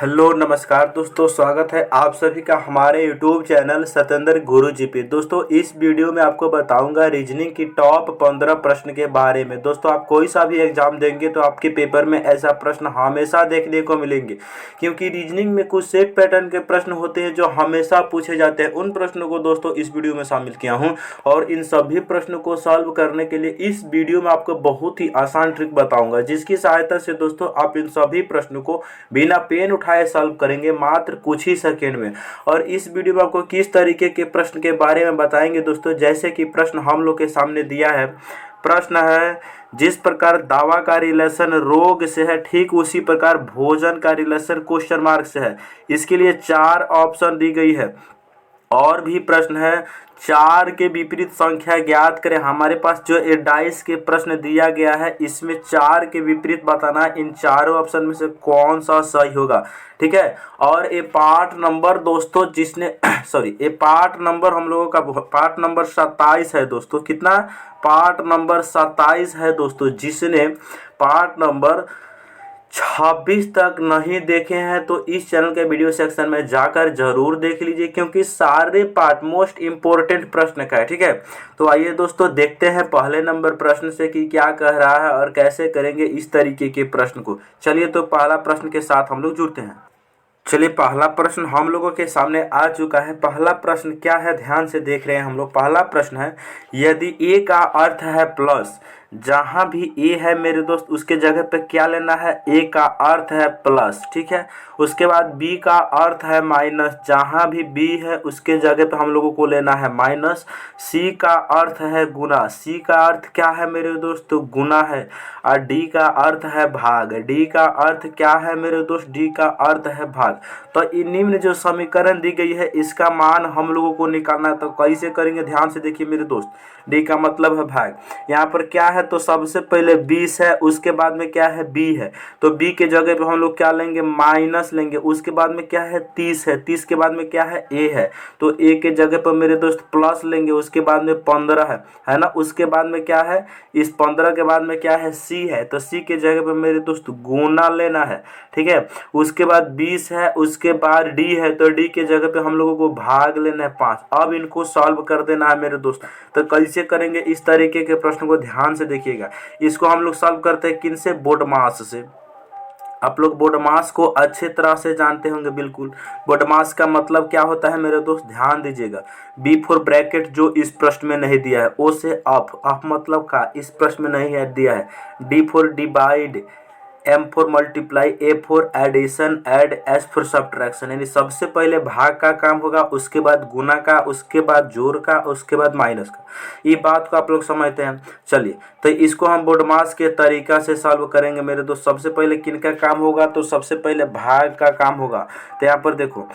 Hello नमस्कार दोस्तों, स्वागत है आप सभी का हमारे यूट्यूब चैनल सतेंद्र गुरुजी पे। दोस्तों इस वीडियो में आपको बताऊंगा रीजनिंग की टॉप 15 प्रश्न के बारे में। दोस्तों आप कोई सा भी एग्जाम देंगे तो आपके पेपर में ऐसा प्रश्न हमेशा देखने को मिलेंगे, क्योंकि रीजनिंग में कुछ सेट पैटर्न के प्रश्न होते हैं जो हमेशा पूछे जाते हैं। उन प्रश्नों को दोस्तों इस वीडियो में शामिल किया हूँ और इन सभी प्रश्नों को सॉल्व करने के लिए इस वीडियो में आपको बहुत ही आसान ट्रिक बताऊंगा, जिसकी सहायता से दोस्तों आप इन सभी प्रश्नों को बिना पेन उठाए सॉल्व करेंगे मात्र कुछ ही सेकेंड में। और इस वीडियो में आपको किस तरीके के प्रश्न के बारे में बताएंगे दोस्तों, जैसे कि प्रश्न हम लोग के सामने दिया है। प्रश्न है, जिस प्रकार दवा का रिलेशन रोग से है ठीक उसी प्रकार भोजन का रिलेशन क्वेश्चन मार्क से है। इसके लिए 4 ऑप्शन दी गई है। और भी प्रश्न है, 4 के विपरीत संख्या ज्ञात करें। हमारे पास जो ये डाइस के प्रश्न दिया गया है, इसमें 4 के विपरीत बताना है। इन चारों ऑप्शन में से कौन सा सही होगा, ठीक है। और ये पार्ट नंबर दोस्तों जिसने ये पार्ट नंबर हम लोगों का पार्ट नंबर 27 है दोस्तों। कितना? पार्ट नंबर 27 है दोस्तों। जिसने पार्ट नंबर 26 तक नहीं देखे हैं तो इस चैनल के वीडियो सेक्शन में जाकर जरूर देख लीजिए, क्योंकि सारे पार्ट मोस्ट इंपॉर्टेंट प्रश्न का है, ठीक है। तो आइए दोस्तों देखते हैं पहले नंबर प्रश्न से कि क्या कह रहा है और कैसे करेंगे इस तरीके के प्रश्न को। चलिए तो पहला प्रश्न के साथ हम लोग जुड़ते हैं। चलिए पहला प्रश्न हम लोगों के सामने आ चुका है। पहला प्रश्न क्या है, ध्यान से देख रहे हैं हम लोग। पहला प्रश्न है, यदि ए का अर्थ है प्लस, जहां भी ए है मेरे दोस्त उसके जगह पे क्या लेना है, ए का अर्थ है प्लस, ठीक है। उसके बाद बी का अर्थ है माइनस, जहां भी बी है उसके जगह पे हम लोगों को लेना है माइनस। सी का अर्थ है गुना, सी का अर्थ क्या है मेरे दोस्त, तो गुना है। और डी का अर्थ है भाग, डी का अर्थ क्या है मेरे दोस्त, डी का अर्थ है भाग। तो निम्न जो समीकरण दी गई है इसका मान हम लोगों को निकालना है। तो कैसे करेंगे, ध्यान से देखिए मेरे दोस्त। डी का मतलब है भाग। यहाँ पर क्या है, तो सबसे पहले 20 है, उसके बाद में क्या है, बी है। तो बी के जगह पे हम लोग क्या लेंगे, माइनस लेंगे। उसके बाद में क्या है, 30 है। 30 के बाद में क्या है, ए है। तो ए के जगह पर मेरे दोस्त प्लस लेंगे। उसके बाद में 15 है ना। उसके बाद में क्या है, इस 15 के बाद में क्या है, सी है। तो सी के जगह पर मेरे दोस्त गुना लेना है, ठीक है। उसके बाद 20 है, उसके बाद डी है। तो डी के जगह पे हम लोगों को भाग लेना है 5। अब इनको सॉल्व कर देना है मेरे दोस्त। तो कैसे करेंगे इस तरीके के प्रश्न को, ध्यान से देखिएगा। इसको हम लोग सॉल्व करते हैं किन से, बोडमास से। आप लोग बोडमास को अच्छे तरह से जानते होंगे, बिल्कुल। बोडमास का मतलब क्या होता है मेरे दोस्त, ध्यान दीजिएगा। बी फॉर ब्रैकेट जो इस प्रश्न में नहीं दिया है, ओ से अप मतलब का इस प्रश्न में नहीं है दिया है। D for divide, M for multiply, A for addition, add, S for subtraction. यानी सबसे पहले भाग का काम होगा, उसके बाद गुना का, उसके बाद जोड़ का, उसके बाद माइनस का। ये बात को आप लोग समझते हैं। चलिए तो इसको हम बोडमास के तरीका से सॉल्व करेंगे मेरे दोस्त। सबसे पहले किन का काम होगा, तो सबसे पहले भाग का काम होगा। तो यहाँ पर देखो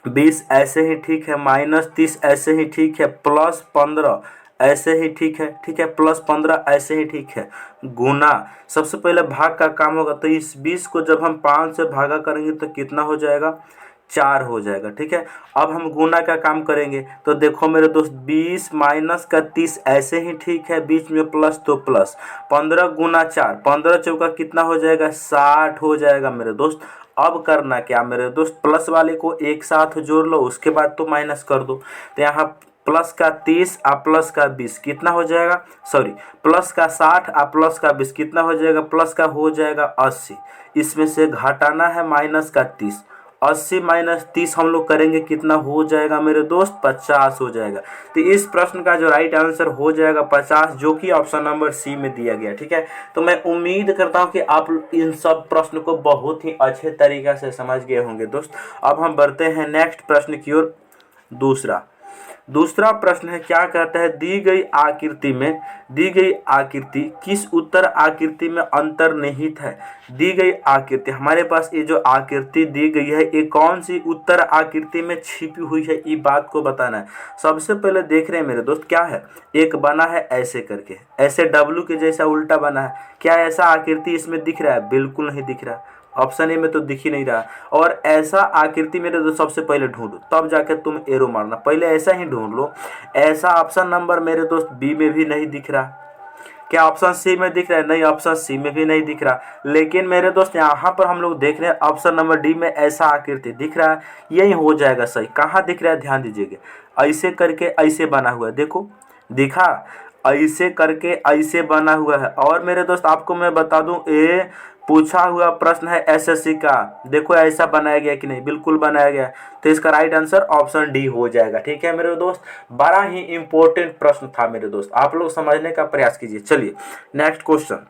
20 ऐसे ही ठीक है, माइनस 30 ऐसे ही ठीक है, प्लस 15 ऐसे ही ठीक है, ठीक है, प्लस 15 ऐसे ही ठीक है। गुना, सबसे पहले भाग का काम होगा। तो इस 20 को जब हम 5 से भागा करेंगे तो कितना हो जाएगा, 4 हो जाएगा, ठीक है। अब हम गुना का काम करेंगे। तो देखो मेरे दोस्त 20 माइनस का 30 ऐसे ही ठीक है, बीच में प्लस तो प्लस। 15 गुना 4, 15 चौका कितना हो जाएगा, 60 हो जाएगा मेरे दोस्त। अब करना क्या मेरे दोस्त, प्लस वाले को एक साथ जोड़ लो, उसके बाद तो माइनस कर दो। तो यहाँ प्लस का 30 और प्लस का 20 कितना हो जाएगा, प्लस का 60 और प्लस का 20 कितना हो जाएगा, प्लस का हो जाएगा 80। इसमें से घटाना है माइनस का 30। 80 माइनस 30 हम लोग करेंगे, कितना हो जाएगा मेरे दोस्त, 50 हो जाएगा। तो इस प्रश्न का जो राइट आंसर हो जाएगा 50, जो कि ऑप्शन नंबर सी में दिया गया, ठीक है। तो मैं उम्मीद करता हूं कि आप इन सब प्रश्न को बहुत ही अच्छे तरीके से समझ गए होंगे दोस्त। अब हम बढ़ते हैं नेक्स्ट प्रश्न की ओर। दूसरा प्रश्न है, क्या कहता है, दी गई आकृति किस उत्तर आकृति में अंतर्निहित है। दी गई आकृति, हमारे पास ये जो आकृति दी गई है ये कौन सी उत्तर आकृति में छिपी हुई है, ये बात को बताना है। सबसे पहले देख रहे हैं मेरे दोस्त, क्या है, एक बना है ऐसे करके, ऐसे डब्लू के जैसा उल्टा बना है। क्या ऐसा आकृति इसमें दिख रहा है, बिल्कुल नहीं दिख रहा। ऑप्शन ए में तो दिख ही नहीं रहा। और ऐसा आकृति मेरे दोस्त सबसे पहले ढूंढो, तब जाके तुम एरो मारना। पहले ऐसा ही ढूंढ लो। ऐसा ऑप्शन नंबर मेरे दोस्त बी में भी नहीं दिख रहा। क्या ऑप्शन सी में दिख रहा है? नहीं, ऑप्शन सी में भी नहीं दिख रहा। लेकिन मेरे दोस्त यहाँ पर हम लोग देख रहे हैं ऑप्शन नंबर डी में ऐसा आकृति दिख रहा है, यही हो जाएगा सही। कहाँ दिख रहा है? ध्यान दीजिएगा, ऐसे करके ऐसे बना हुआ है, देखो दिखा, ऐसे करके ऐसे बना हुआ है। और मेरे दोस्त आपको मैं बता दूं, ये पूछा हुआ प्रश्न है एसएससी का। देखो ऐसा बनाया गया कि नहीं? बिल्कुल बनाया गया। तो इसका राइट आंसर ऑप्शन डी हो जाएगा। ठीक है मेरे दोस्त, बड़ा ही इंपॉर्टेंट प्रश्न था मेरे दोस्त, आप लोग समझने का प्रयास कीजिए। चलिए नेक्स्ट क्वेश्चन।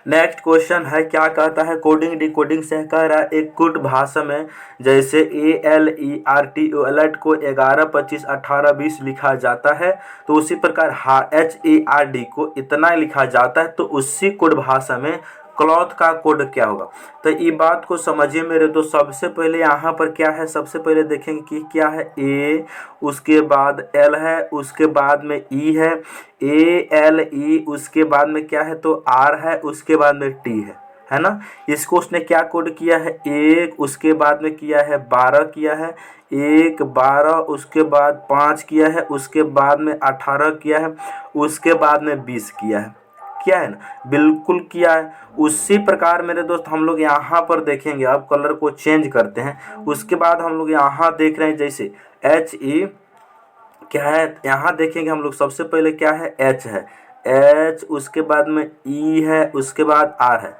नेक्स्ट क्वेश्चन है, क्या कहता है? कोडिंग डिकोडिंग से कह रहा है एक कुट भाषा में जैसे ALERT अलर्ट को 11 25 18 20 लिखा जाता है, तो उसी प्रकार HARD को इतना लिखा जाता है, तो उसी कोड भाषा में क्लॉथ का कोड क्या होगा? तो ये बात को समझिए मेरे दोस्त। सबसे पहले यहाँ पर क्या है, सबसे पहले देखेंगे कि क्या है, ए, उसके बाद एल है, उसके बाद में ई है, ALE, उसके बाद में क्या है तो आर है, उसके बाद में टी है ना। इसको उसने क्या कोड किया है? एक, उसके बाद में किया है 12 किया है, 1 12, उसके बाद 5 किया है, उसके बाद में 18 किया है, उसके बाद में 20 किया है। किया है ना? बिल्कुल किया है। उसी प्रकार मेरे दोस्त हम लोग यहाँ पर देखेंगे, अब कलर को चेंज करते हैं। उसके बाद हम लोग यहाँ देख रहे हैं जैसे HE क्या है, यहाँ देखेंगे हम लोग सबसे पहले क्या है, H है, H, उसके बाद में E है, उसके बाद R है,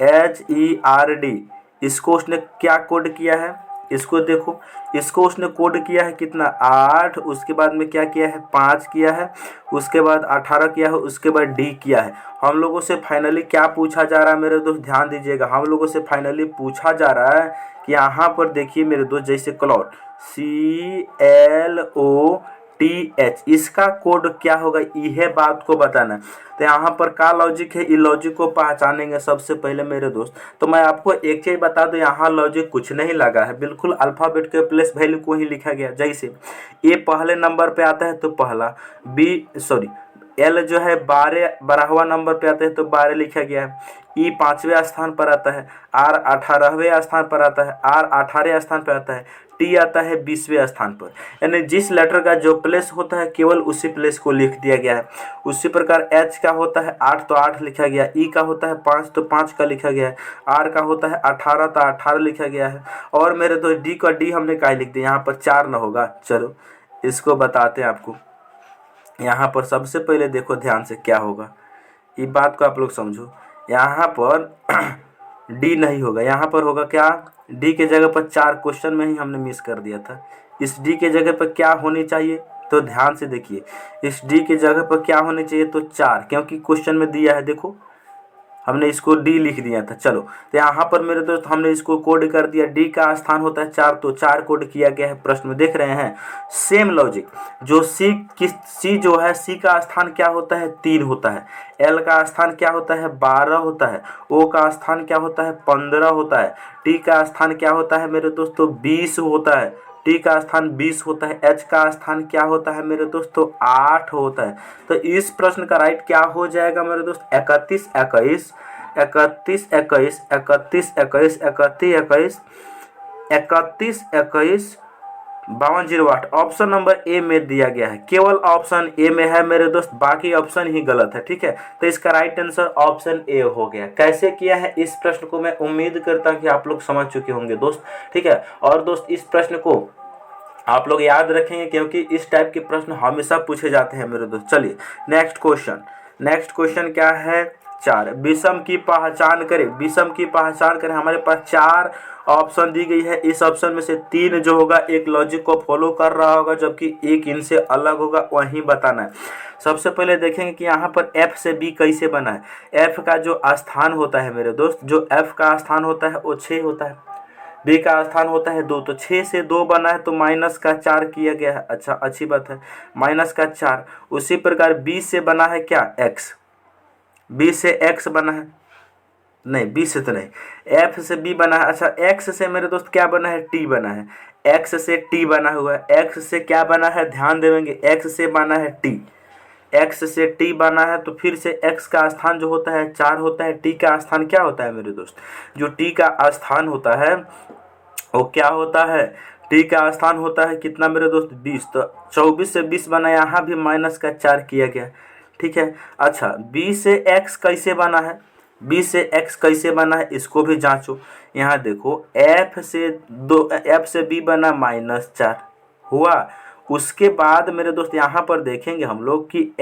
HERD। इसको उसने क्या कोड किया है? इसको देखो, इसको उसने कोड किया है कितना, 8, उसके बाद में क्या किया है, 5 किया है, उसके बाद 18 किया है, उसके बाद D किया है। हम लोगों से फाइनली क्या पूछा जा रहा है मेरे दोस्त? ध्यान दीजिएगा, हम लोगों से फाइनली पूछा जा रहा है कि यहाँ पर देखिए मेरे दोस्त, जैसे क्लॉथ CLOTH, इसका कोड क्या होगा, यह बात को बताना है। तो यहाँ पर का लॉजिक है, ये लॉजिक को पहचानेंगे सबसे पहले मेरे दोस्त। तो मैं आपको एक चीज बता दूं, यहाँ लॉजिक कुछ नहीं लगा है, बिल्कुल अल्फाबेट के प्लेस वैल्यू को ही लिखा गया। जैसे ए पहले नंबर पे आता है तो पहला, एल जो है 12वां नंबर पे आता है तो 12 लिखा गया है, ई 5वें स्थान पर आता है, आर 18वें स्थान पर आता है, आर 18वें स्थान पर आता है, टी आता है 20वें स्थान पर। यानी जिस लेटर का जो प्लेस होता है केवल उसी प्लेस को लिख दिया गया है। उसी प्रकार एच का होता है 8 तो 8 लिखा गया, ई का होता है 5 तो 5 का लिखा गया है, आर का होता है 18 तो 18 लिखा गया है। और मेरे तो डी का डी हमने क्या लिख दिया, यहाँ पर 4 न होगा। चलो इसको बताते हैं आपको। यहाँ पर सबसे पहले देखो ध्यान से क्या होगा, ये बात को आप लोग समझो। यहाँ पर डी नहीं होगा, यहाँ पर होगा क्या, डी के जगह पर 4, क्वेश्चन में ही हमने मिस कर दिया था। इस डी के जगह पर क्या होनी चाहिए, तो ध्यान से देखिए, इस डी के जगह पर क्या होनी चाहिए तो 4, क्योंकि क्वेश्चन में दिया है, देखो हमने इसको डी लिख दिया था। चलो तो यहाँ पर मेरे दोस्त हमने इसको कोड कर दिया, डी का स्थान होता है 4 तो 4 कोड किया गया है प्रश्न में, देख रहे हैं। सेम लॉजिक जो सी जो है, सी का स्थान क्या होता है 3 होता है, एल का स्थान क्या होता है 12 होता है, ओ का स्थान क्या होता है 15 होता है, टी का स्थान क्या होता है मेरे दोस्तों 20 होता है, टी का स्थान 20 होता है, एच का स्थान क्या होता है मेरे दोस्तों 8 होता है। तो इस प्रश्न का राइट क्या हो जाएगा मेरे दोस्त, 31 21 31 21 31 21 31 21 21 5208 ऑप्शन नंबर ए में दिया गया है। केवल ऑप्शन ए में है मेरे दोस्त, बाकी ऑप्शन ही गलत है। ठीक है, तो इसका राइट आंसर ऑप्शन ए हो गया। कैसे किया है इस प्रश्न को, मैं उम्मीद करता हूं कि आप लोग समझ चुके होंगे दोस्त। ठीक है, और दोस्त इस प्रश्न को आप लोग याद रखेंगे क्योंकि इस टाइप के प्रश्न हमेशा पूछे जाते हैं मेरे दोस्त। चलिए नेक्स्ट क्वेश्चन। नेक्स्ट क्वेश्चन क्या है, 4, विषम की पहचान करें। विषम की पहचान करें, हमारे पास 4 ऑप्शन दी गई है। इस ऑप्शन में से 3 जो होगा एक लॉजिक को फॉलो कर रहा होगा, जबकि एक इनसे अलग होगा, वहीं बताना है। सबसे पहले देखेंगे कि यहाँ पर F से B कैसे बना है। F का जो स्थान होता है मेरे दोस्त, जो F का स्थान होता है वो 6 होता है, B का स्थान होता है 2, तो 6 से 2 बना है तो माइनस का 4 किया गया है। अच्छा, अच्छी बात है, माइनस का 4। उसी प्रकार B से बना है क्या, X, B से X बना है, नहीं B से तो नहीं, F से B बना है। अच्छा, X से मेरे दोस्त क्या बना है, T बना है, X से T बना हुआ है। X से क्या बना है, ध्यान देंगे, X से बना है T, X से T बना है, तो फिर से X का स्थान जो होता है 4 होता है, T का स्थान क्या होता है मेरे दोस्त, जो T का स्थान होता है वो क्या होता है, T का स्थान होता है कितना मेरे दोस्त 20, तो 24 से 20 बना, यहाँ भी माइनस का 4 किया गया। ठीक है। अच्छा, बी से एक्स कैसे बना है, बी से एक्स कैसे बना है इसको भी जांचो। यहाँ देखो एफ से बी बना -4 हुआ। उसके बाद मेरे दोस्त यहाँ पर देखेंगे हम लोग कि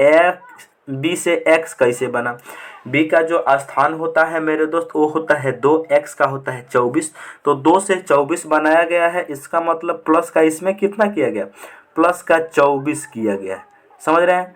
बी से एक्स कैसे बना। बी का जो स्थान होता है मेरे दोस्त वो होता है 2, एक्स का होता है 24। तो 2 से 24 बनाया गया है, इसका मतलब प्लस का इसमें कितना किया गया, प्लस का 24 किया गया है। समझ रहे हैं,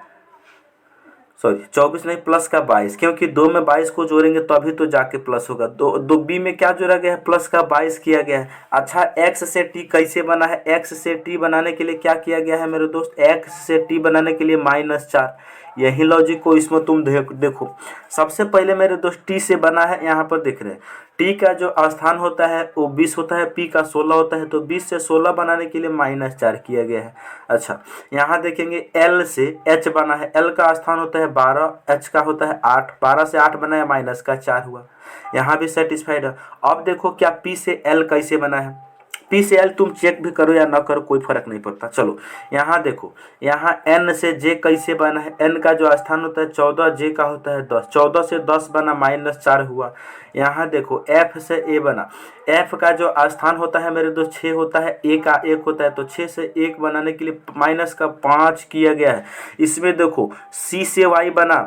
सॉरी 24 नहीं, प्लस का 22, क्योंकि 2 में 22 को जोड़ेंगे तभी तो जाके प्लस होगा। दो बी में क्या जोड़ा गया है, प्लस का 22 किया गया है। अच्छा, एक्स से टी कैसे बना है, एक्स से टी बनाने के लिए क्या किया गया है मेरे दोस्त, एक्स से टी बनाने के लिए -4। यही लॉजिक को इसमें तुम देखो। सबसे पहले मेरे दोस्त टी से बना है, यहाँ पर देख रहे हैं टी का जो स्थान होता है वो 20 होता है, पी का 16 होता है, तो 20 से 16 बनाने के लिए -4 किया गया है। अच्छा, यहाँ देखेंगे एल से एच बना है, एल का स्थान होता है 12, एच का होता है 8, 12 से 8 बनाया -4 हुआ, यहाँ भी सेटिस्फाइड है। अब देखो क्या पी से एल कैसे बना है, पी से एल तुम चेक भी करो या ना करो कोई फर्क नहीं पड़ता। चलो यहाँ देखो, यहाँ एन से जे कैसे बना है, एन का जो स्थान होता है 14, जे का होता है 10, 14 से 10 बना -4 हुआ। यहाँ देखो एफ से ए बना, एफ का जो स्थान होता है मेरे दोस्त 6 होता है, ए का 1 होता है, तो 6 से 1 बनाने के लिए -5 किया गया है। इसमें देखो सी से वाई बना,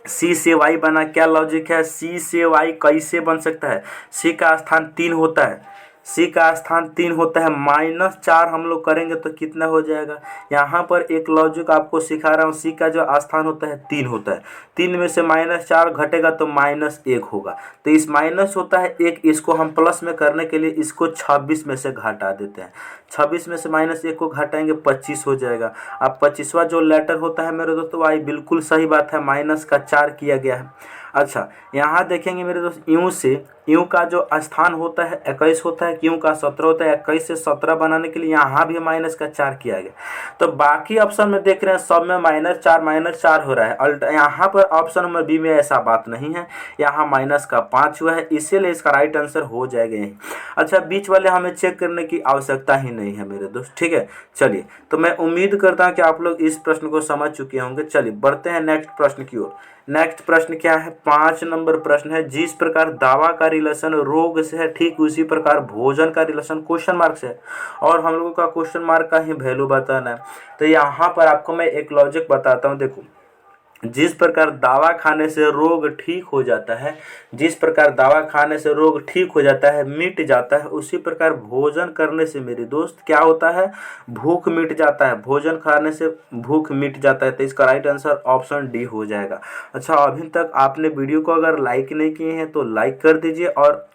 सी से वाई बना, क्या लॉजिक है, सी से वाई कैसे बन सकता है, सी का स्थान 3 होता है, सी का स्थान 3 होता है, -4 हम लोग करेंगे तो कितना हो जाएगा। यहाँ पर एक लॉजिक आपको सिखा रहा हूँ, सी का जो स्थान होता है 3 होता है, 3 में से -4 घटेगा तो -1 होगा, तो इस माइनस होता है 1, इसको हम प्लस में करने के लिए इसको 26 में से घटा देते हैं, 26 में से -1 को घटाएंगे 25 हो जाएगा। अब 25वां जो लेटर होता है मेरे दोस्तों वाई, बिल्कुल सही बात है, -4 किया गया है। अच्छा, यहाँ देखेंगे मेरे दोस्त यू से, यू का जो स्थान होता है 21 होता है, क्यू का 17 होता है, 21 से 17 बनाने के लिए यहाँ भी -4 किया गया। तो बाकी ऑप्शन में देख रहे हैं सब में -4 हो रहा है, अल्ट यहाँ पर ऑप्शन नंबर बी में ऐसा बात नहीं है, यहाँ -5 हुआ है, इसीलिए इसका राइट आंसर हो जाएगा यही। अच्छा, बीच वाले हमें चेक करने की आवश्यकता ही नहीं है मेरे दोस्त, ठीक है। चलिए, तो मैं उम्मीद करता हूँ कि आप लोग इस प्रश्न को समझ चुके होंगे। चलिए बढ़ते हैं नेक्स्ट प्रश्न की ओर। नेक्स्ट प्रश्न क्या है, 5 नंबर प्रश्न है, जिस प्रकार दवा का रिलेशन रोग से है ठीक उसी प्रकार भोजन का रिलेशन क्वेश्चन मार्क से है, और हम लोगों का क्वेश्चन मार्क का ही वैल्यू बताना है। तो यहाँ पर आपको मैं एक लॉजिक बताता हूँ, देखो जिस प्रकार दवा खाने से रोग ठीक हो जाता है, जिस प्रकार दवा खाने से रोग ठीक हो जाता है, मिट जाता है, उसी प्रकार भोजन करने से मेरे दोस्त क्या होता है, भूख मिट जाता है, भोजन खाने से भूख मिट जाता है। तो इसका राइट आंसर ऑप्शन डी हो जाएगा। अच्छा, अभी तक आपने वीडियो को अगर लाइक नहीं किए हैं तो लाइक कर दीजिए और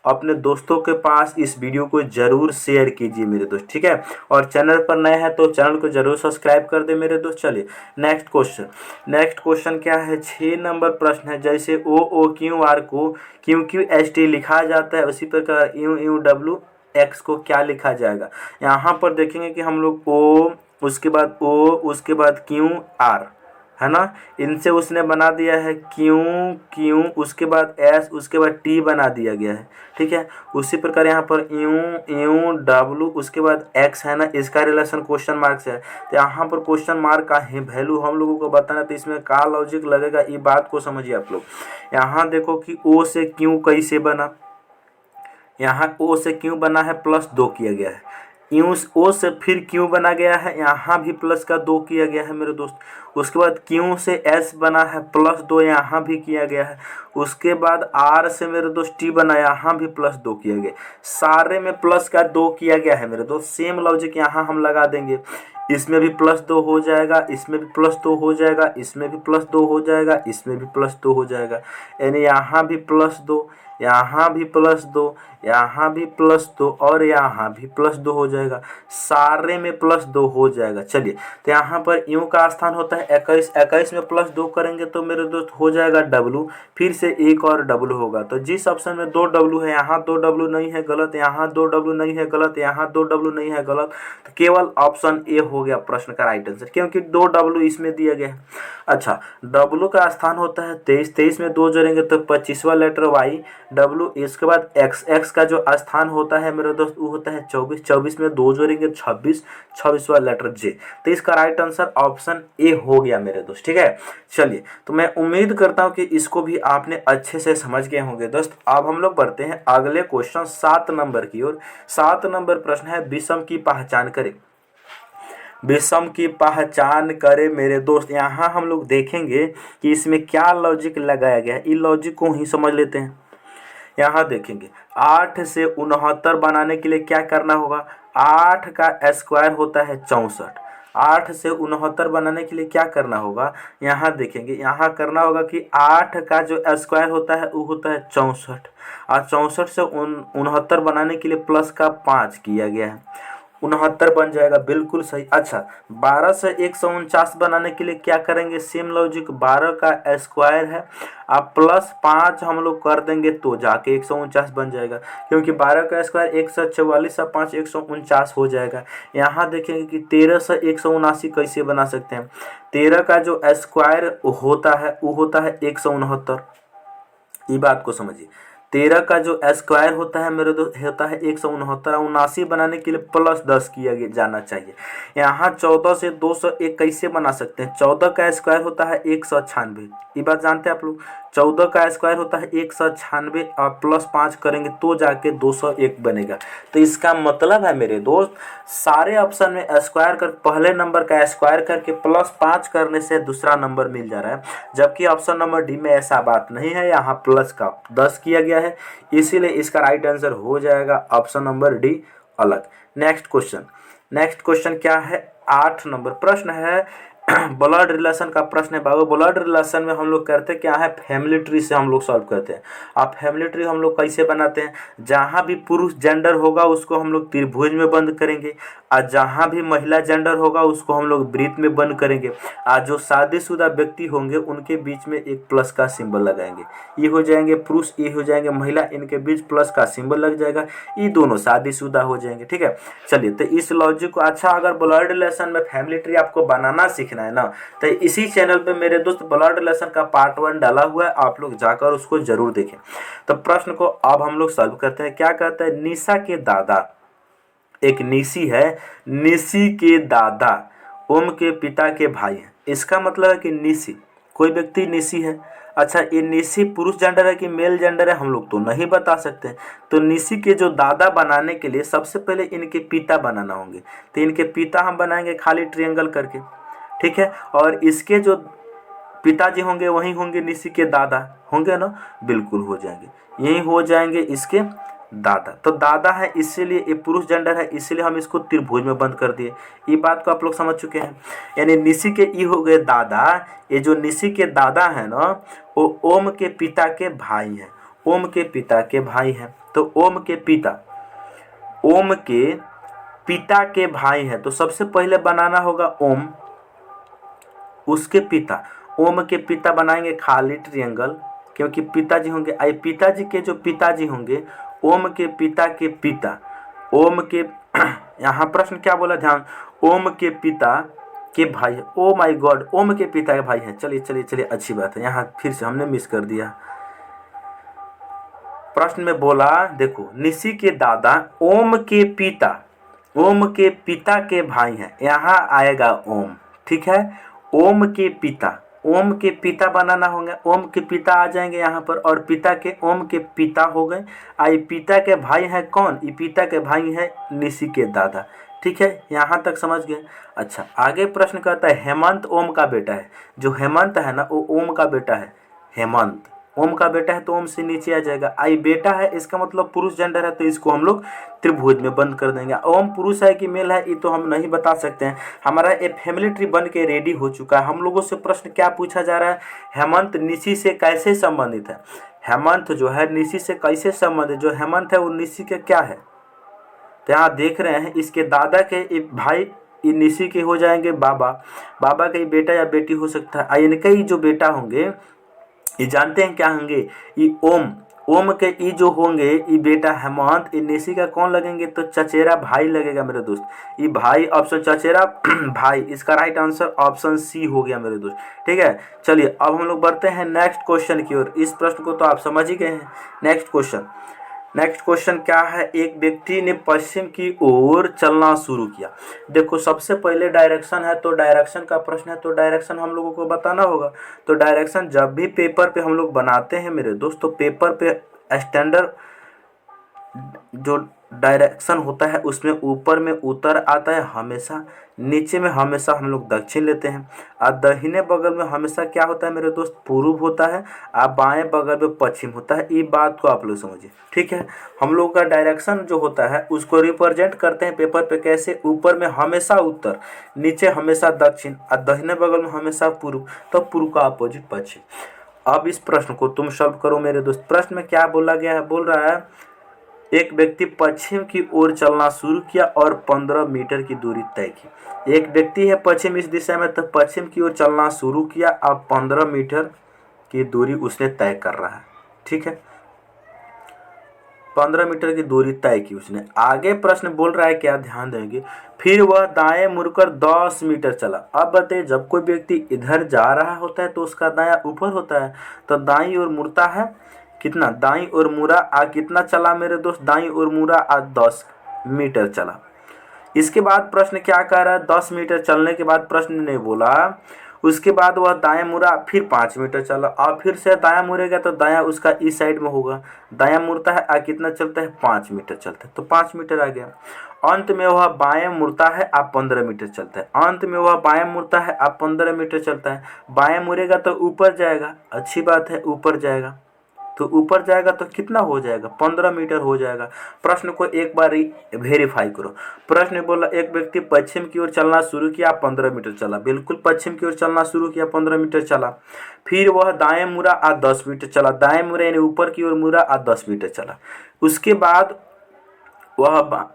अपने दोस्तों के पास इस वीडियो को जरूर शेयर कीजिए मेरे दोस्त, ठीक है। और चैनल पर नए हैं तो चैनल को जरूर सब्सक्राइब कर दे मेरे दोस्त। चलिए नेक्स्ट क्वेश्चन क्या है, 6 नंबर प्रश्न है, जैसे ओ क्यू आर को क्यू क्यू एस टी लिखा जाता है उसी प्रकार यू यू डब्ल्यू एक्स को क्या लिखा जाएगा। यहाँ पर देखेंगे कि हम लोग ओ, उसके बाद क्यू आर है ना, इनसे उसने बना दिया है क्यू, उसके बाद एस, उसके बाद टी बना दिया गया है, ठीक है। उसी प्रकार यहाँ पर यू डब्ल्यू, उसके बाद एक्स है ना, इसका रिलेशन क्वेश्चन मार्क से है। तो यहाँ पर क्वेश्चन मार्क का वैल्यू हम लोगों को बताना, तो इसमें क्या लॉजिक लगेगा ये बात को समझिए आप लोग। यहाँ देखो कि ओ से क्यू कैसे बना, यहाँ ओ से क्यू बना है +2 किया गया है, ओ से फिर क्यू बना गया है, यहाँ भी +2 किया गया है मेरे दोस्त। उसके बाद क्यू से एस बना है +2, यहाँ भी किया गया है। उसके बाद आर से मेरे दोस्त टी बना, यहाँ भी +2 किया गया, सारे में +2 किया गया है मेरे दोस्त। सेम लॉजिक यहाँ हम लगा देंगे, इसमें भी +2 हो जाएगा, इसमें भी +2 हो जाएगा, इसमें भी +2 हो जाएगा, इसमें भी +2 हो जाएगा, यानी यहाँ भी +2, यहाँ भी +2, यहाँ भी +2 और यहाँ भी +2 हो जाएगा, सारे में +2 हो जाएगा। चलिए, तो यहाँ पर यू का स्थान होता है 21, 21 में +2 करेंगे तो मेरे दोस्त हो जाएगा डब्लू, फिर से एक और डब्लू होगा। तो जिस ऑप्शन में 2 डब्लू है, यहाँ 2 डब्लू नहीं है गलत, यहाँ 2 डब्लू नहीं है गलत, यहाँ 2 डब्लू नहीं है गलत, तो केवल ऑप्शन ए हो हो गया प्रश्न का राइट आंसर, क्योंकि 2 W इसमें दिया गया है। अच्छा, W का स्थान होता है 23, 23 में 2 जोड़ेंगे तो 25वां लेटर Y, W, इसके बाद X, X का जो स्थान होता है मेरे दोस्त वो होता है 24, 24 में 2 जोड़ेंगे 26, 26वां लेटर J। तो इसका राइट आंसर ऑप्शन ए हो गया मेरे दोस्त। ठीक है, चलिए, तो मैं उम्मीद करता हूँ कि इसको भी आपने अच्छे से समझ गए होंगे दोस्त। अब हम लोग बढ़ते हैं अगले क्वेश्चन 7 नंबर की ओर। 7 नंबर प्रश्न है, विषम की पहचान करें। विषम की पहचान करें मेरे दोस्त। यहाँ हम लोग देखेंगे कि इसमें क्या लॉजिक लगाया गया है, इस लॉजिक को ही समझ लेते हैं। यहाँ देखेंगे 8 से 69 बनाने के लिए क्या करना होगा, 8 का स्क्वायर होता है 64। 8 से 69 बनाने के लिए क्या करना होगा, यहाँ देखेंगे, यहाँ करना होगा कि 8 का जो स्क्वायर होता है वो होता है 64, और 64 से 69 बनाने के लिए प्लस का 5 किया गया है, 69 बन जाएगा, बिल्कुल सही। अच्छा, 12 से 149 बनाने के लिए क्या करेंगे, सेम लॉजिक, 12 का स्क्वायर है, आप प्लस 5 हम लोग कर देंगे तो जाके 149 बन जाएगा, क्योंकि 12 का स्क्वायर 144 और 5 149 हो जाएगा। यहाँ देखेंगे कि 13 से 179 कैसे बना सकते हैं। 13 का जो स्क्वायर होता है वो होता है 169, ये बात को समझिए। 13 का जो स्क्वायर होता है मेरे दोस्त होता है 169, 79 बनाने के लिए प्लस 10 किया जाना चाहिए। यहाँ 14 से 201 कैसे बना सकते हैं, 14 का स्क्वायर होता है 196, ये बात जानते हैं आप लोग। 14 का स्क्वायर होता है 196 और प्लस 5 करेंगे तो जाके 201 बनेगा। तो इसका मतलब है मेरे दोस्त, सारे ऑप्शन में स्क्वायर कर, पहले नंबर का स्क्वायर करके प्लस 5 करने से दूसरा नंबर मिल जा रहा है, जबकि ऑप्शन नंबर डी में ऐसा बात नहीं है, यहाँ प्लस का 10 किया गया है, इसीलिए इसका राइट आंसर हो जाएगा ऑप्शन नंबर डी अलग। नेक्स्ट क्वेश्चन क्या है, 8 नंबर प्रश्न है, ब्लड रिलेशन का प्रश्न है बाबू। ब्लड रिलेशन में हम लोग करते क्या है, फैमिली ट्री से हम लोग सॉल्व करते हैं। अब फैमिली ट्री हम लोग कैसे बनाते हैं, जहाँ भी पुरुष जेंडर होगा उसको हम लोग त्रिभुज में बंद करेंगे, और जहाँ भी महिला जेंडर होगा उसको हम लोग वृत्त में बंद करेंगे, और जो शादीशुदा व्यक्ति होंगे उनके बीच में एक प्लस का सिंबल लगाएंगे। ये हो जाएंगे पुरुष, ये हो जाएंगे महिला, इनके बीच प्लस का सिंबल लग जाएगा, ये दोनों शादीशुदा हो जाएंगे। ठीक है, चलिए, तो इस लॉजिक को, अच्छा, अगर ब्लड रिलेशन में फैमिली ट्री आपको बनाना सीखना है ना, तो इसी चैनल पे मेरे दोस्त ब्लड रिलेशन का पार्ट 1 डाला हुआ है, आप लोग जाकर उसको जरूर देखें। तो प्रश्न को अब हम लोग सॉल्व करते हैं। क्या कहता है, निशा के दादा, एक निशी है, निशी के दादा ओम के पिता के भाई हैं। इसका मतलब है कि निशी, कोई व्यक्ति निशी है। अच्छा, ये निशी पुरुष जेंडर है कि मेल जेंडर है, हम लोग तो नहीं बता सकते। तो निशी के जो दादा बनाने के लिए सबसे पहले इनके पिता बनाना होंगे, तो इनके पिता हम बनाएंगे खाली ट्रायंगल करके। ठीक है, और इसके जो पिताजी होंगे वही होंगे निशी के दादा, होंगे ना, बिल्कुल हो जाएंगे, यही हो जाएंगे इसके दादा। तो दादा है इसीलिए ये पुरुष जेंडर है, इसीलिए हम इसको त्रिभुज में बंद कर दिए। ये बात को आप लोग समझ चुके हैं। यानी निशी के ई हो गए दादा, ये जो निशी के दादा है ना वो ओम के पिता के भाई हैं, ओम के पिता के भाई हैं। तो ओम के पिता के भाई हैं, तो सबसे पहले बनाना होगा ओम, उसके पिता, ओम के पिता बनाएंगे खाली ट्रायंगल, क्योंकि पिताजी होंगे, आई पिताजी के जो पिताजी होंगे, ओम के पिता के पिता, ओम के यहाँ प्रश्न क्या बोला, ध्यान, ओम के पिता के भाई है। ओ माय गॉड, ओम के पिता के भाई है। चलिए चलिए चलिए, अच्छी बात है, यहाँ फिर से हमने मिस कर दिया। प्रश्न में बोला, देखो, निशी के दादा ओम के पिता के भाई हैं, यहाँ आएगा ओम। ठीक है, ओम के पिता बनाना होगा, ओम के पिता आ जाएंगे यहाँ पर, और पिता के, ओम के पिता हो गए। आई पिता के भाई हैं कौन, ये पिता के भाई हैं निशी के दादा। ठीक है, यहाँ तक समझ गए। अच्छा, आगे प्रश्न कहता है, हेमंत ओम का बेटा है। जो हेमंत है ना वो ओम का बेटा है, हेमंत ओम का बेटा है, तो ओम से नीचे आ जाएगा। आई बेटा है, इसका मतलब पुरुष जेंडर है, तो इसको हम लोग त्रिभुज में बंद कर देंगे। ओम पुरुष है कि मेल है ये तो हम नहीं बता सकते हैं। हमारा ये फैमिली ट्री बन के रेडी हो चुका है। हम लोगों से प्रश्न क्या पूछा जा रहा है, हेमंत निशी से कैसे संबंधित है। हेमंत जो है निशी से कैसे संबंधित, जो हेमंत है वो निशी के क्या है, तो यहाँ देख रहे हैं इसके दादा के भाई, ये निशी के हो जाएंगे बाबा, बाबा का बेटा या बेटी हो सकता है। इनके ही जो बेटा होंगे ये जानते हैं क्या होंगे, ये ओम के ई जो होंगे ई बेटा हेमंत, ई निशी का कौन लगेंगे तो चचेरा भाई लगेगा मेरे दोस्त। ई भाई ऑप्शन चचेरा भाई, इसका राइट आंसर ऑप्शन सी हो गया मेरे दोस्त। ठीक है, चलिए अब हम लोग बढ़ते हैं नेक्स्ट क्वेश्चन की ओर। इस प्रश्न को तो आप समझ ही गए हैं। नेक्स्ट क्वेश्चन क्या है, एक व्यक्ति ने पश्चिम की ओर चलना शुरू किया। देखो सबसे पहले डायरेक्शन है, तो डायरेक्शन का प्रश्न है, तो डायरेक्शन हम लोगों को बताना होगा। तो डायरेक्शन जब भी पेपर पे हम लोग बनाते हैं मेरे दोस्त, तो पेपर पे स्टैंडर्ड जो डायरेक्शन होता है उसमें ऊपर में उत्तर आता है हमेशा, नीचे में हमेशा हम लोग दक्षिण लेते हैं, और दाहिने बगल में हमेशा क्या होता है मेरे दोस्त पूर्व होता है, और बाएं बगल में पश्चिम होता है। ये बात को आप लोग समझिए। ठीक है, हम लोग का डायरेक्शन जो होता है उसको रिप्रेजेंट करते हैं पेपर पे कैसे, ऊपर में हमेशा उत्तर, नीचे हमेशा दक्षिण, और दाहिने बगल में हमेशा पूर्व, तो पूर्व का अपोजिट पश्चिम। अब इस प्रश्न को तुम सॉल्व करो मेरे दोस्त। प्रश्न में क्या बोला गया है, बोल रहा है एक व्यक्ति पश्चिम की ओर चलना शुरू किया और 15 मीटर की दूरी तय की। एक व्यक्ति है पश्चिम इस दिशा में, तो पश्चिम की ओर चलना शुरू किया, अब 15 मीटर की दूरी उसने तय कर रहा है। ठीक है, 15 मीटर की दूरी तय की उसने। आगे प्रश्न बोल रहा है क्या, ध्यान देंगे, फिर वह दाएं मुड़कर 10 मीटर चला। अब बताइए जब कोई व्यक्ति इधर जा रहा होता है तो उसका दायां ऊपर होता है, तो दाईं ओर मुड़ता है कितना, दाईं ओर मुड़ा आ कितना चला मेरे दोस्त, दाईं ओर मुड़ा आ 10 मीटर चला। इसके बाद प्रश्न क्या कह रहा है, 10 मीटर चलने के बाद प्रश्न ने बोला उसके बाद वह दाएं मुड़ा फिर 5 मीटर चला, और फिर से दायां मुड़ेगा तो दायां उसका इस साइड में होगा, दायां मुड़ता है आ कितना चलता है 5 मीटर चलता है, तो 5 मीटर आ गया। अंत में वह बाएं मुड़ता है आप 15 मीटर चलता है, अंत में वह बाएं मुड़ता है आप 15 मीटर चलता है। बाएं मुड़ेगा तो ऊपर जाएगा, अच्छी बात है, ऊपर जाएगा, तो ऊपर जाएगा तो कितना हो जाएगा 15 मीटर हो जाएगा। प्रश्न को एक बार वेरीफाई करो। प्रश्न बोला एक व्यक्ति पश्चिम की ओर चलना शुरू किया 15 मीटर चला, बिल्कुल पश्चिम की ओर चलना शुरू किया 15 मीटर चला, फिर वह दाएं मुड़ा आ 10 मीटर चला, दाएं मुड़े यानी ऊपर की ओर मुड़ा आ 10 मीटर चला। उसके बाद वह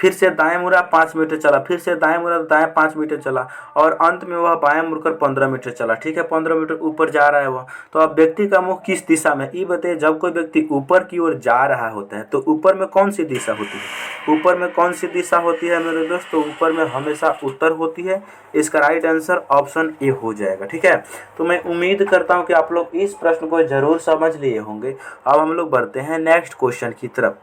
फिर से दाएं मुड़ा 5 मीटर चला, फिर से दाएं मुड़ा दाएं 5 मीटर चला, और अंत में वह बाएं मुड़कर 15 मीटर चला। ठीक है, 15 मीटर ऊपर जा रहा है वह। तो अब व्यक्ति का मुख किस दिशा में, ये बताइए। जब कोई व्यक्ति ऊपर की ओर जा रहा होता है तो ऊपर में कौन सी दिशा होती है, ऊपर में कौन सी दिशा होती है मेरे दोस्त, तो ऊपर में हमेशा उत्तर होती है। इसका राइट आंसर ऑप्शन ए हो जाएगा। ठीक है, तो मैं उम्मीद करता हूँ कि आप लोग इस प्रश्न को जरूर समझ लिए होंगे। अब हम लोग बढ़ते हैं नेक्स्ट क्वेश्चन की तरफ।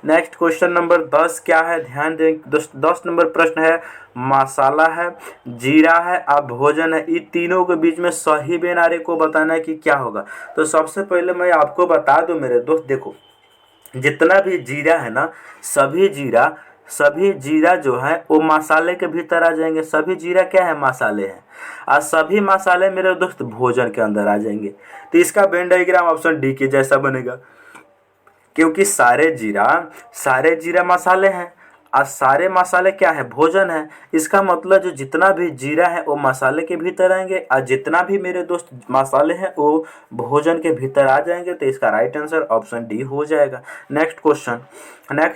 नेक्स्ट क्वेश्चन नंबर 10 क्या है, ध्यान दें। 10 नंबर प्रश्न है, मसाला है, जीरा है, अब भोजन है, इन तीनों के बीच में सही बेनारे को बताना है कि क्या होगा। तो सबसे पहले मैं आपको बता दूं मेरे दोस्त, देखो जितना भी जीरा है ना, सभी जीरा जो है वो मसाले के भीतर आ जाएंगे। सभी जीरा क्या है, मसाले हैं, और सभी मसाले मेरे दोस्त भोजन के अंदर आ जाएंगे। तो इसका वेन डायग्राम ऑप्शन डी के जैसा बनेगा, क्योंकि सारे जीरा मसाले हैं, और सारे मसाले क्या है, भोजन है। इसका मतलब जो जितना भी जीरा है वो मसाले के भीतर आएंगे, और जितना भी मेरे दोस्त मसाले हैं वो भोजन के भीतर आ जाएंगे। तो इसका राइट आंसर ऑप्शन डी हो जाएगा। नेक्स्ट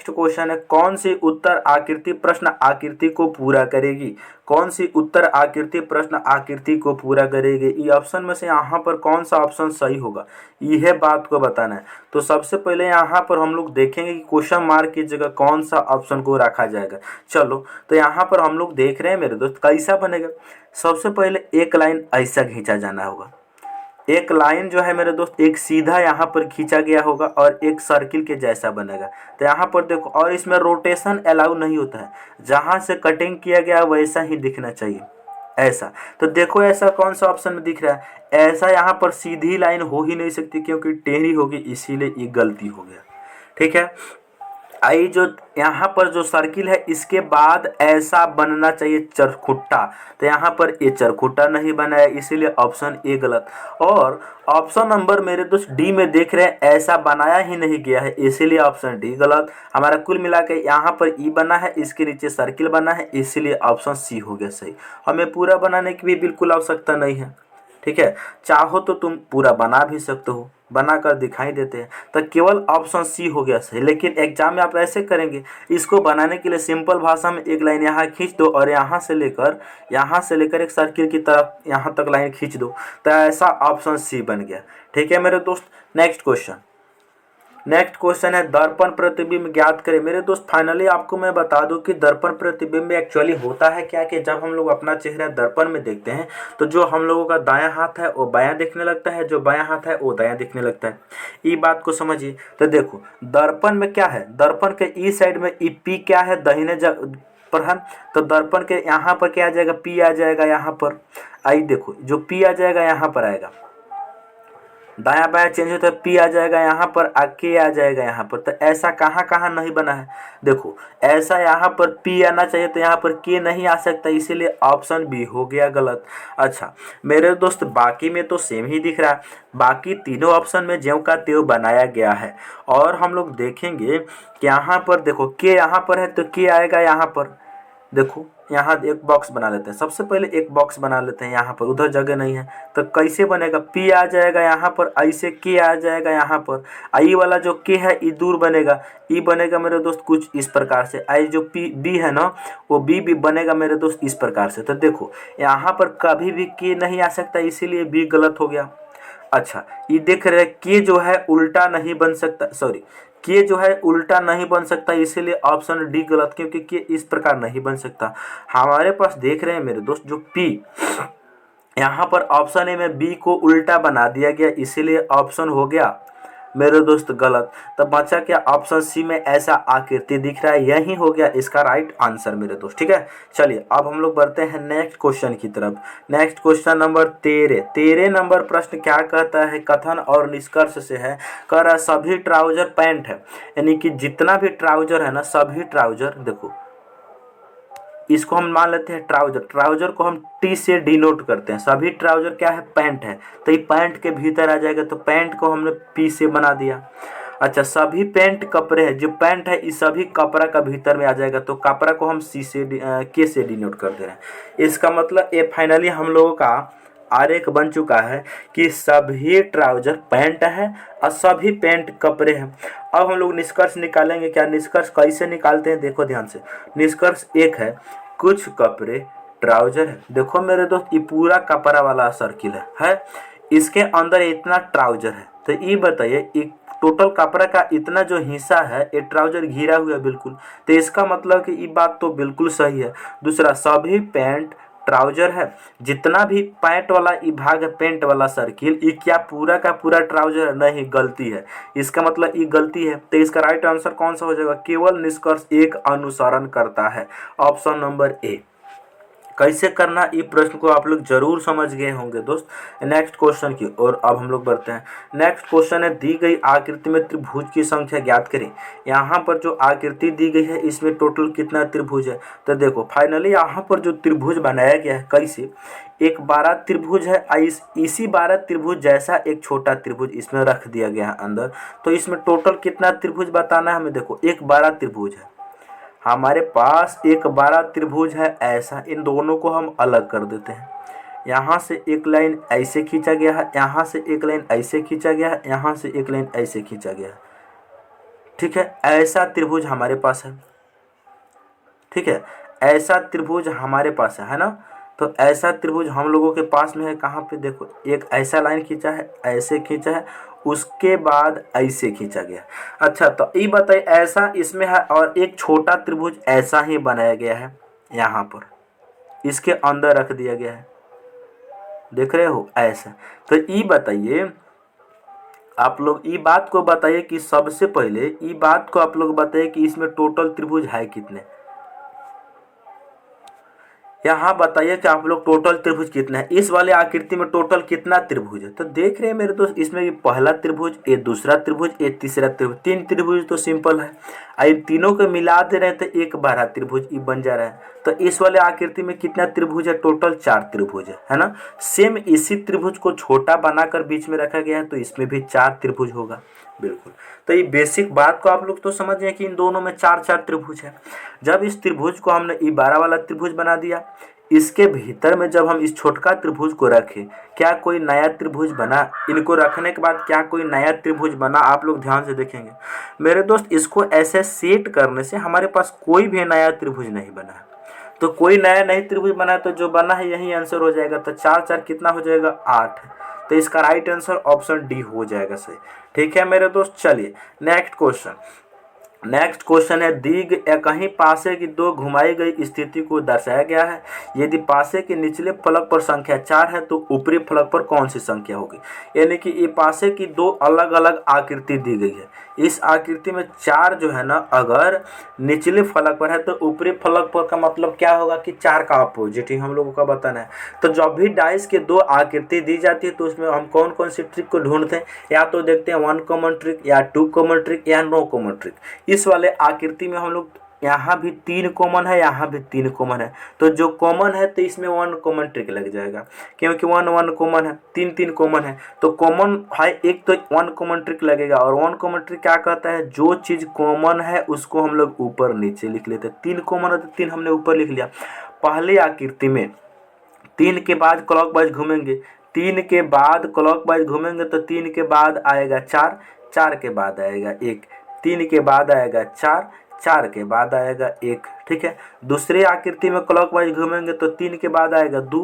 क्वेश्चन है, कौन सी उत्तर आकृति प्रश्न आकृति को पूरा करेगी। कौन सी उत्तर आकृति प्रश्न आकृति को पूरा करेगी। ये ऑप्शन में से यहाँ पर कौन सा ऑप्शन सही होगा, यह बात को बताना है। तो सबसे पहले यहाँ पर हम लोग देखेंगे कि क्वेश्चन मार्क की जगह कौन सा ऑप्शन को रखा जाएगा। चलो तो यहाँ पर हम लोग देख रहे हैं मेरे दोस्त कैसा बनेगा। सबसे पहले एक लाइन ऐसा खींचा जाना होगा, एक लाइन जो है मेरे दोस्त एक सीधा यहाँ पर खींचा गया होगा और एक सर्किल के जैसा बनेगा। तो यहाँ पर देखो, और इसमें रोटेशन अलाउ नहीं होता है, जहाँ से कटिंग किया गया वैसा ही दिखना चाहिए, ऐसा। तो देखो ऐसा कौन सा ऑप्शन में दिख रहा है, ऐसा यहाँ पर सीधी लाइन हो ही नहीं सकती क्योंकि टेढ़ी होगी, इसीलिए ये गलती हो गया। ठीक है, आई जो यहाँ पर जो सर्किल है इसके बाद ऐसा बनना चाहिए चरखुट्टा, तो यहाँ पर ये चरखुट्टा नहीं बना है, इसीलिए ऑप्शन ए गलत। और ऑप्शन नंबर मेरे दोस्त डी में देख रहे हैं ऐसा बनाया ही नहीं गया है, इसीलिए ऑप्शन डी गलत। हमारा कुल मिला के यहाँ पर ई बना है, इसके नीचे सर्किल बना है, इसीलिए ऑप्शन सी हो गया सही। हमें पूरा बनाने की भी बिल्कुल आवश्यकता नहीं है। ठीक है, चाहो तो तुम पूरा बना भी सकते हो, बनाकर दिखाई देते हैं। तो केवल ऑप्शन सी हो गया सही। लेकिन एग्जाम में आप ऐसे करेंगे, इसको बनाने के लिए सिंपल भाषा में एक लाइन यहाँ खींच दो और यहाँ से लेकर एक सर्किल की तरफ यहाँ तक लाइन खींच दो, तो ऐसा ऑप्शन सी बन गया। ठीक है मेरे दोस्त, नेक्स्ट क्वेश्चन नेक्स्ट क्वेश्चन है दर्पण प्रतिबिंब ज्ञात करें। मेरे दोस्त फाइनली आपको मैं बता दूं कि दर्पण प्रतिबिंब में एक्चुअली होता है क्या कि जब हम लोग अपना चेहरा दर्पण में देखते हैं तो जो हम लोगों का दायां हाथ है वो बायां दिखने लगता है, जो बायां हाथ है वो दायां दिखने लगता है। ये बात को समझिए। तो देखो दर्पण में क्या है, दर्पण के ई साइड में ई पी क्या है, दाहिने पर है। तो दर्पण के यहाँ पर क्या आ जाएगा, पी आ जाएगा यहाँ पर। आई देखो जो पी आ जाएगा यहाँ पर आएगा, दाया बाया चेंज होता है, पी आ जाएगा यहाँ पर, के आ जाएगा यहाँ पर। तो ऐसा कहाँ कहाँ नहीं बना है, देखो ऐसा यहाँ पर पी आना चाहिए तो यहाँ पर के नहीं आ सकता, इसीलिए ऑप्शन बी हो गया गलत। अच्छा मेरे दोस्त बाकी में तो सेम ही दिख रहा है, बाकी तीनों ऑप्शन में ज्यों का त्यों बनाया गया है। और हम लोग देखेंगे कि यहाँ पर देखो के यहाँ पर है तो के आएगा यहाँ पर। देखो यहाँ एक बॉक्स बना लेते हैं, सबसे पहले एक बॉक्स बना लेते हैं यहाँ पर, उधर जगह नहीं है तो कैसे बनेगा, पी आ जाएगा यहाँ पर, आई से के आ जाएगा यहाँ पर। आई वाला जो के है ई दूर बनेगा, ई बनेगा मेरे दोस्त कुछ इस प्रकार से। आई जो पी बी है ना वो बी भी बनेगा मेरे दोस्त इस प्रकार से। तो देखो यहाँ पर कभी भी के नहीं आ सकता, इसीलिए बी गलत हो गया। अच्छा ये देख रहे के जो है उल्टा नहीं बन सकता, सॉरी के जो है उल्टा नहीं बन सकता, इसीलिए ऑप्शन डी गलत, क्योंकि के इस प्रकार नहीं बन सकता। हमारे पास देख रहे हैं मेरे दोस्त जो पी यहाँ पर ऑप्शन ए में बी को उल्टा बना दिया गया, इसीलिए ऑप्शन हो गया मेरे दोस्त गलत। तब बचा क्या, ऑप्शन सी में ऐसा आकृति दिख रहा है, यही हो गया इसका राइट आंसर मेरे दोस्त। ठीक है चलिए अब हम लोग बढ़ते हैं नेक्स्ट क्वेश्चन की तरफ। नेक्स्ट क्वेश्चन नंबर 13 नंबर प्रश्न क्या कहता है, कथन और निष्कर्ष से है। कह रहा है सभी ट्राउजर पैंट है, यानी कि जितना भी ट्राउजर है ना, सभी ट्राउजर, देखो इसको हम मान लेते हैं ट्राउजर, ट्राउजर को हम टी से डिनोट करते हैं। सभी ट्राउजर क्या है, पैंट है, तो ये पैंट के भीतर आ जाएगा, तो पैंट को हमने पी से बना दिया। अच्छा सभी पैंट कपड़े हैं, जो पैंट है इस सभी कपड़ा का भीतर में आ जाएगा, तो कपड़ा को हम सी से के से डिनोट कर दे रहे हैं। इसका मतलब ये फाइनली हम लोगों का आरेख बन चुका है कि सभी ट्राउजर पैंट है और सभी पैंट कपड़े हैं। अब हम लोग निष्कर्ष निकालेंगे। क्या निष्कर्ष कैसे निकालते हैं, देखो ध्यान से। निष्कर्ष एक है कुछ कपड़े ट्राउजर है। देखो मेरे दोस्त ये पूरा कपड़ा वाला सर्किल है, इसके अंदर इतना ट्राउजर है। तो ये बताइए टोटल कपड़ा का इतना जो हिस्सा है ये ट्राउजर घिरा हुआ है बिल्कुल, तो इसका मतलब कि ये बात तो बिल्कुल सही है। दूसरा सभी पैंट ट्राउजर है, जितना भी पैंट वाला ये भाग है पेंट वाला सर्किल, ये क्या पूरा का पूरा ट्राउजर है, नहीं गलती है, इसका मतलब ये गलती है। तो इसका राइट आंसर कौन सा हो जाएगा, केवल निष्कर्ष एक अनुसरण करता है, ऑप्शन नंबर ए। कैसे करना ये प्रश्न को आप लोग जरूर समझ गए होंगे दोस्त। नेक्स्ट क्वेश्चन की और अब हम लोग बढ़ते हैं। नेक्स्ट क्वेश्चन है दी गई आकृति में त्रिभुज की संख्या ज्ञात करें। यहाँ पर जो आकृति दी गई है इसमें टोटल कितना त्रिभुज है, तो देखो फाइनली यहाँ पर जो त्रिभुज बनाया गया है कैसे, एक 12 त्रिभुज है, इसी 12 त्रिभुज जैसा एक छोटा त्रिभुज इसमें रख दिया गया है अंदर। तो इसमें टोटल कितना त्रिभुज बताना है हमें, देखो एक 12 त्रिभुज है हमारे पास, एक 12 त्रिभुज है ऐसा। इन दोनों को हम अलग कर देते हैं, यहाँ से एक लाइन ऐसे खींचा गया है, यहाँ से एक लाइन ऐसे खींचा गया है, यहाँ से एक लाइन ऐसे खींचा गया है। ठीक है ऐसा त्रिभुज हमारे पास है, ठीक है ऐसा त्रिभुज हमारे पास है ना। तो ऐसा त्रिभुज हम लोगों के पास में है, कहाँ पे देखो एक ऐसा लाइन खींचा है, ऐसे खींचा है, उसके बाद ऐसे खींचा गया। अच्छा तो ये बताइए ऐसा इसमें है और एक छोटा त्रिभुज ऐसा ही बनाया गया है, यहाँ पर इसके अंदर रख दिया गया है, देख रहे हो ऐसा। तो ये बताइए आप लोग, ये बात को बताइए कि सबसे पहले ये बात को आप लोग बताइए कि इसमें टोटल त्रिभुज है कितने, यहाँ बताइए कि आप लोग टोटल त्रिभुज कितना है, इस वाले आकृति में टोटल कितना त्रिभुज है। तो देख रहे हैं मेरे दोस्त इसमें ये पहला त्रिभुज, ये दूसरा त्रिभुज, ये तीसरा त्रिभुज, 3 त्रिभुज तो सिंपल है। इन तीनों को मिला दे रहे हैं तो एक 12 त्रिभुज ये बन जा रहा है। तो इस वाले आकृति में कितना त्रिभुज है, टोटल 4 त्रिभुज है ना। सेम इसी त्रिभुज को छोटा बनाकर बीच में रखा गया है, तो इसमें भी 4 त्रिभुज होगा बिल्कुल। तो ये बेसिक बात को आप लोग तो समझ गए कि इन दोनों में 4 त्रिभुज है। जब इस त्रिभुज को हमने ये 12 वाला त्रिभुज बना दिया, इसके भीतर में जब हम इस छोटका त्रिभुज को रखें, क्या कोई नया त्रिभुज बना, इनको रखने के बाद क्या कोई नया त्रिभुज बना, आप लोग ध्यान से देखेंगे मेरे दोस्त। इसको ऐसे सेट करने से हमारे पास कोई भी नया त्रिभुज नहीं बना है। तो कोई नया नहीं त्रिभुज बना, तो जो बना है यही आंसर हो जाएगा। तो 4 4 कितना हो जाएगा, 8। तो तो इसका राइट आंसर ऑप्शन डी हो जाएगा सही। ठीक है मेरे दोस्त, चलिए नेक्स्ट क्वेश्चन है, दी कहीं पासे की दो घुमाई गई स्थिति को दर्शाया गया है। यदि पासे के निचले फलक पर संख्या 4 है तो ऊपरी फलक पर कौन सी संख्या होगी। यानी कि ये पासे की दो अलग अलग आकृति दी गई है। इस आकृति में 4 जो है ना, अगर निचले फलक पर है तो ऊपरी फलक पर का मतलब क्या होगा कि 4 का अपोजिट ही हम लोगों का बताना है। तो जब भी डाइस के दो आकृति दी जाती है तो उसमें हम कौन कौन सी ट्रिक को ढूंढते हैं, या तो देखते हैं 1 कॉमन ट्रिक या 2 कॉमन ट्रिक या नो कॉमन ट्रिक। इस वाले आकृति में हम लोग यहाँ भी 3 कॉमन है, यहाँ भी 3 कॉमन है, तो जो कॉमन है तो इसमें 1 कॉमन ट्रिक लग जाएगा, क्योंकि 1 कॉमन है, 3 कॉमन है, तो कॉमन है एक तो 1 कॉमन ट्रिक लगेगा। और 1 कॉमन ट्रिक क्या कहता है, जो चीज़ कॉमन है उसको हम लोग ऊपर नीचे लिख लेते हैं। 3 कॉमन है तो 3 हमने ऊपर लिख लिया। पहली आकृति में 3 के बाद क्लॉकवाइज घूमेंगे, 3 के बाद क्लॉकवाइज घूमेंगे तो 3 के बाद आएगा 4, 4 के बाद आएगा 1, 3 के बाद आएगा 4, 4 के बाद आएगा 1। ठीक है, दूसरी आकृति में क्लॉकवाइज घूमेंगे तो 3 के बाद आएगा 2,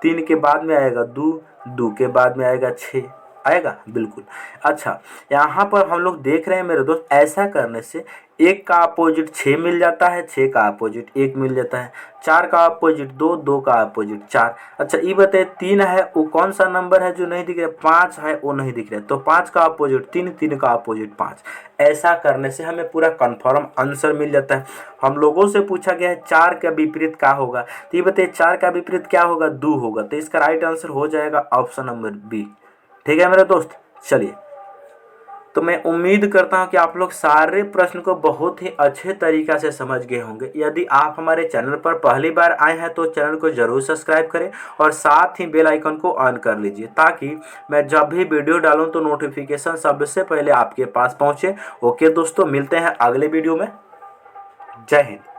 3 के बाद में आएगा 2, 2 के बाद में आएगा 6 आएगा, बिल्कुल। अच्छा, यहाँ पर हम लोग देख रहे हैं मेरे दोस्त, ऐसा करने से 1 का अपोजिट 6 मिल जाता है, 6 का अपोजिट 1 मिल जाता है, 4 का अपोजिट 2, 2 का अपोजिट 4। अच्छा ये बताइए 3 है वो कौन सा नंबर है जो नहीं दिख रहा है, 5 है वो नहीं दिख रहा है, तो 5 का अपोजिट 3, 3 का अपोजिट 5। ऐसा करने से हमें पूरा कन्फर्म आंसर मिल जाता है। हम लोगों से पूछा गया है 4 का विपरीत क्या होगा, तो ये बताइए 4 का विपरीत क्या होगा, 2 होगा, तो इसका राइट आंसर हो जाएगा ऑप्शन नंबर बी। ठीक है मेरे दोस्त, चलिए, तो मैं उम्मीद करता हूं कि आप लोग सारे प्रश्न को बहुत ही अच्छे तरीक़ा से समझ गए होंगे। यदि आप हमारे चैनल पर पहली बार आए हैं तो चैनल को ज़रूर सब्सक्राइब करें और साथ ही बेल आइकन को ऑन कर लीजिए, ताकि मैं जब भी वीडियो डालूं तो नोटिफिकेशन सबसे पहले आपके पास पहुंचे। ओके दोस्तों, मिलते हैं अगले वीडियो में। जय हिंद।